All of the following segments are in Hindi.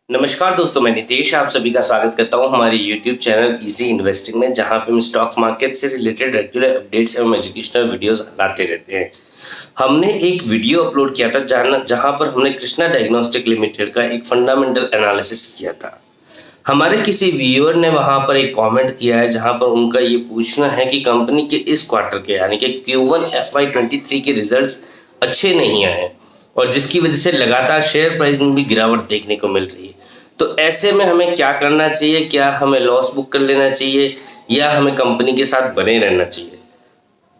नमस्कार दोस्तों, मैं नितेश आप सभी का स्वागत करता हूं हमारे YouTube चैनल इजी इन्वेस्टिंग में, जहां पे हम स्टॉक मार्केट से रिलेटेड रेगुलर अपडेट्स एवं एजुकेशनल वीडियोस लाते रहते हैं। हमने एक वीडियो अपलोड किया था जहां पर हमने कृष्णा डायग्नोस्टिक लिमिटेड का एक फंडामेंटल एनालिसिस किया था। हमारे किसी व्यूअर ने वहां पर एक कमेंट किया है जहां पर उनका ये पूछना है कि कंपनी के इस क्वार्टर के यानी कि Q1 FY23 के रिजल्ट्स अच्छे नहीं आए और जिसकी वजह से लगातार शेयर प्राइस में भी गिरावट देखने को मिल रही है। तो ऐसे में हमें क्या करना चाहिए? क्या हमें लॉस बुक कर लेना चाहिए या हमें कंपनी के साथ बने रहना चाहिए?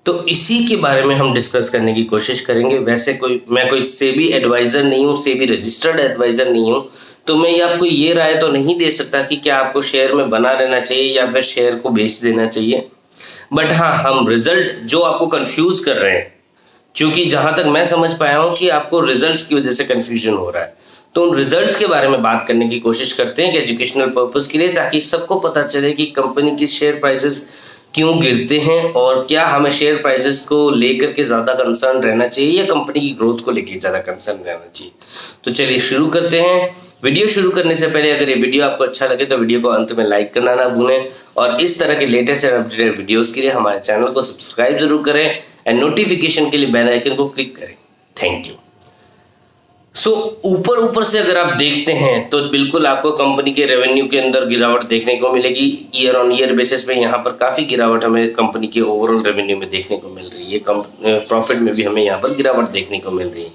तो इसी के बारे में हम डिस्कस करने की कोशिश करेंगे। वैसे मैं कोई सेबी एडवाइज़र नहीं हूँ, सेबी रजिस्टर्ड एडवाइज़र नहीं हूँ, तो मैं ये आपको ये राय तो नहीं दे सकता कि क्या आपको शेयर में बना रहना चाहिए या फिर शेयर को बेच देना चाहिए। बट हाँ, हम रिजल्ट जो आपको कंफ्यूज कर रहे हैं, क्योंकि जहाँ तक मैं समझ पाया हूँ कि आपको रिजल्ट्स की वजह से कंफ्यूजन हो रहा है, तो उन रिजल्ट्स के बारे में बात करने की कोशिश करते हैं कि एजुकेशनल पर्पस के लिए, ताकि सबको पता चले कि कंपनी की शेयर प्राइसेस क्यों गिरते हैं और क्या हमें शेयर प्राइसेस को लेकर के ज़्यादा कंसर्न रहना चाहिए या कंपनी की ग्रोथ को लेकर ज़्यादा कंसर्न रहना चाहिए। तो चलिए शुरू करते हैं। वीडियो शुरू करने से पहले अगर ये वीडियो आपको अच्छा लगे तो वीडियो को अंत में लाइक करना ना भूलें और इस तरह के लेटेस्ट एंड अपडेटेड वीडियोस के लिए हमारे चैनल को सब्सक्राइब जरूर करें एंड नोटिफिकेशन के लिए बेल आइकन को क्लिक करें। Thank you. ऊपर ऊपर से अगर आप देखते हैं तो बिल्कुल आपको कंपनी के रेवेन्यू के अंदर गिरावट देखने को मिलेगी। ईयर ऑन ईयर बेसिस पे यहाँ पर काफ़ी गिरावट हमें कंपनी के ओवरऑल रेवेन्यू में देखने को मिल रही है। प्रॉफिट में भी हमें यहाँ पर गिरावट देखने को मिल रही है।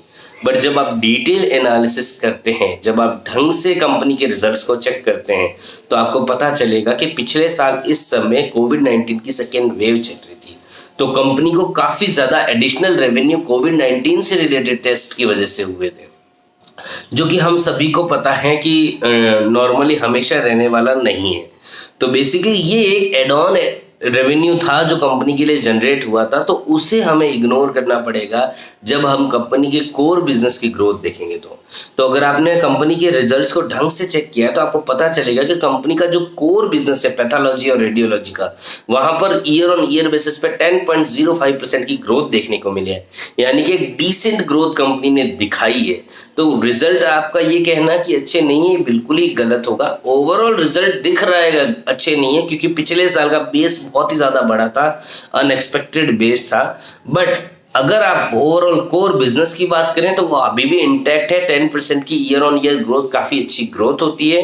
बट जब आप डिटेल एनालिसिस करते हैं, जब आप ढंग से कंपनी के रिजल्ट्स को चेक करते हैं, तो आपको पता चलेगा कि पिछले साल इस समय कोविड-19 की सेकेंड वेव चल रही थी, तो कंपनी को काफ़ी ज़्यादा एडिशनल रेवेन्यू कोविड-19 से रिलेटेड टेस्ट की वजह से हुए थे, जो कि हम सभी को पता है कि नॉर्मली हमेशा रहने वाला नहीं है। तो बेसिकली ये एक एड ऑन रेवेन्यू था जो कंपनी के लिए जनरेट हुआ था, तो उसे हमें इग्नोर करना पड़ेगा जब हम कंपनी के कोर बिजनेस की ग्रोथ देखेंगे। तो अगर आपने कंपनी के रिजल्ट्स को ढंग से चेक किया तो आपको पता चलेगा कि कंपनी का जो कोर बिजनेस है पैथोलॉजी और रेडियोलॉजी का, वहां per year on year basis पे 10.05% की ग्रोथ देखने को मिली है, यानी कि एक डिसेंट ग्रोथ कंपनी ने दिखाई है। तो रिजल्ट आपका ये कहना कि अच्छे नहीं है बिल्कुल ही गलत होगा। ओवरऑल रिजल्ट दिख रहा है अच्छे नहीं है, क्योंकि पिछले साल का बेस बहुत ही ज्यादा बड़ा था, अनएक्सपेक्टेड बेस था। बट अगर आप ओवरऑल कोर बिजनेस की बात करें तो वो अभी भी इंटैक्ट है। 10% की ईयर ऑन ईयर ग्रोथ काफी अच्छी ग्रोथ होती है।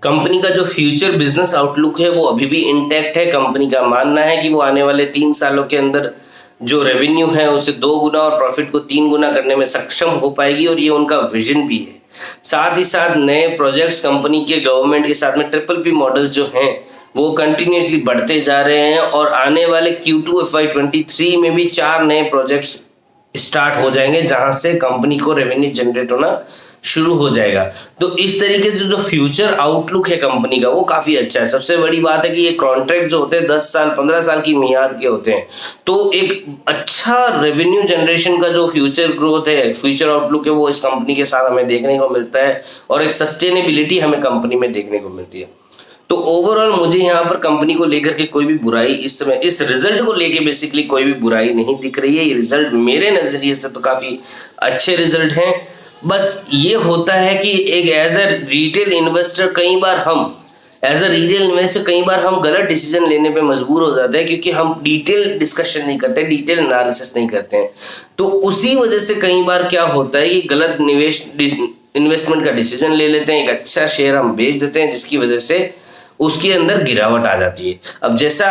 कंपनी का जो फ्यूचर बिजनेस आउटलुक है वो अभी भी इंटैक्ट है। कंपनी का मानना है कि वो आने वाले 3 सालों के अंदर जो रेवेन्यू है उसे 2 गुना और प्रॉफिट को 3 गुना करने में सक्षम हो पाएगी, और ये उनका विजन भी है। साथ ही साथ नए प्रोजेक्ट्स कंपनी के गवर्नमेंट के साथ में PPP मॉडल जो हैं वो कंटिन्यूसली बढ़ते जा रहे हैं, और आने वाले Q2 FY23 में भी 4 नए प्रोजेक्ट्स स्टार्ट हो जाएंगे, जहां से कंपनी को रेवेन्यू जनरेट होना शुरू हो जाएगा। तो इस तरीके से जो फ्यूचर आउटलुक है कंपनी का वो काफी अच्छा है। सबसे बड़ी बात है कि ये कॉन्ट्रैक्ट जो होते हैं 10 साल 15 साल की मियाद के होते हैं, तो एक अच्छा रेवेन्यू जनरेशन का जो फ्यूचर ग्रोथ है, फ्यूचर आउटलुक है, वो इस कंपनी के साथ हमें देखने को मिलता है, और एक सस्टेनेबिलिटी हमें कंपनी में देखने को मिलती है। तो ओवरऑल मुझे यहाँ पर कंपनी को लेकर के कोई भी बुराई इस समय, इस रिजल्ट को लेके बेसिकली कोई भी बुराई नहीं दिख रही है। ये रिजल्ट मेरे नजरिए से तो काफी अच्छे रिजल्ट हैं। बस ये होता है कि एक एज अ रिटेल इन्वेस्टर कई बार हम गलत डिसीजन लेने पे मजबूर हो जाते हैं, क्योंकि हम डिटेल डिस्कशन नहीं करते, डिटेल एनालिसिस नहीं करते हैं। तो उसी वजह से कई बार क्या होता है कि गलत इन्वेस्टमेंट का डिसीजन ले लेते हैं, एक अच्छा शेयर हम बेच देते हैं, जिसकी वजह से उसके अंदर गिरावट आ जाती है। अब जैसा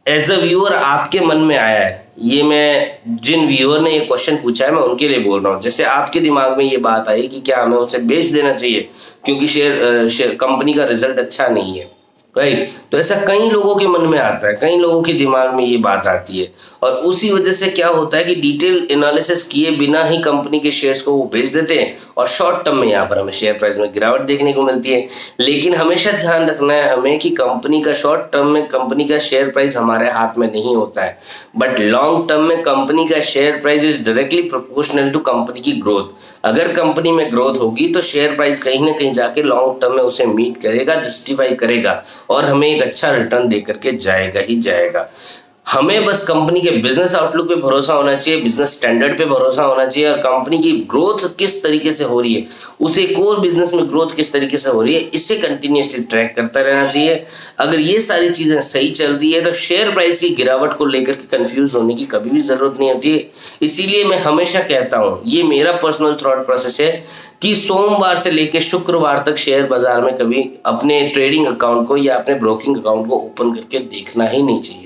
एज अ व्यूअर आपके मन में आया है, ये मैं जिन व्यूअर ने ये क्वेश्चन पूछा है मैं उनके लिए बोल रहा हूँ। जैसे आपके दिमाग में ये बात आई कि क्या हमें उसे बेच देना चाहिए क्योंकि शेयर कंपनी का रिजल्ट अच्छा नहीं है, राइट? तो ऐसा कई लोगों के मन में आता है, कई लोगों के दिमाग में ये बात आती है, और उसी वजह से क्या होता है कि डिटेल एनालिसिस किए बिना ही कंपनी के शेयर्स को वो बेच देते हैं, और शॉर्ट टर्म में यहाँ पर हमें शेयर प्राइस में गिरावट देखने को मिलती है। लेकिन हमेशा ध्यान रखना है हमें कि कंपनी का शॉर्ट टर्म में कंपनी का शेयर प्राइस हमारे हाथ में नहीं होता है, बट लॉन्ग टर्म में कंपनी का share price is directly proportional to company की ग्रोथ। अगर कंपनी में ग्रोथ होगी तो शेयर प्राइस कहीं ना कहीं जाके लॉन्ग टर्म में उसे मीट करेगा, जस्टिफाई करेगा, और हमें एक अच्छा रिटर्न दे करके जाएगा ही जाएगा। हमें बस कंपनी के बिजनेस आउटलुक पे भरोसा होना चाहिए, बिजनेस स्टैंडर्ड पे भरोसा होना चाहिए, और कंपनी की ग्रोथ किस तरीके से हो रही है, उसे कोर बिजनेस में ग्रोथ किस तरीके से हो रही है, इसे कंटिन्यूअसली ट्रैक करता रहना चाहिए। अगर ये सारी चीजें सही चल रही है तो शेयर प्राइस की गिरावट को लेकर के कंफ्यूज होने की कभी भी जरूरत नहीं होती है। इसीलिए मैं हमेशा कहता हूँ, ये मेरा पर्सनल थॉट प्रोसेस है कि सोमवार से लेकर शुक्रवार तक शेयर बाजार में कभी अपने ट्रेडिंग अकाउंट को या अपने ब्रोकिंग अकाउंट को ओपन करके देखना ही नहीं चाहिए।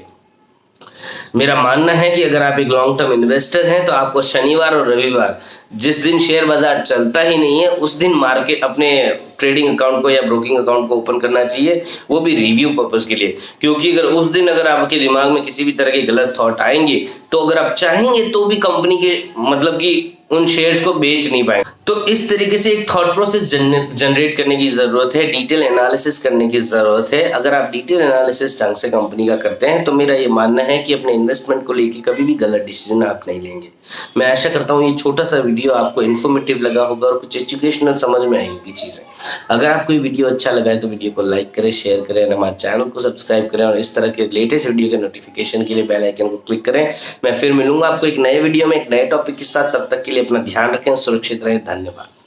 मेरा मानना है कि अगर आप एक लॉन्ग टर्म इन्वेस्टर हैं तो आपको शनिवार और रविवार, जिस दिन शेयर बाजार चलता ही नहीं है, उस दिन मार्केट अपने ट्रेडिंग अकाउंट को या ब्रोकिंग अकाउंट को ओपन करना चाहिए, वो भी रिव्यू पर्पस के लिए। क्योंकि अगर उस दिन अगर आपके दिमाग में किसी भी तरह के गलत थॉट आएंगे तो अगर आप चाहेंगे तो भी कंपनी के मतलब कि उन शेयर्स को बेच नहीं पाएंगे। तो इस तरीके से एक थॉट प्रोसेस जनरेट करने की जरूरत है, डिटेल एनालिसिस करने की जरूरत है। अगर आप डिटेल एनालिसिस ढंग से कंपनी का करते हैं तो मेरा ये मानना है कि अपने इन्वेस्टमेंट को लेकर कभी भी गलत डिसीजन आप नहीं लेंगे। मैं आशा करता हूँ ये छोटा सा वीडियो आपको इन्फॉर्मेटिव लगा होगा और कुछ एजुकेशनल समझ में आई होगी चीजें। अगर आपको ये वीडियो अच्छा लगा है तो वीडियो को लाइक करें, शेयर करें और हमारे चैनल को सब्सक्राइब करें, और इस तरह के लेटेस्ट वीडियो के नोटिफिकेशन के लिए बेल आइकन को क्लिक करें। मैं फिर मिलूंगा आपको एक नए वीडियो में एक नए टॉपिक के साथ। तब तक के लिए अपना ध्यान रखें, सुरक्षित रहें। धन्यवाद।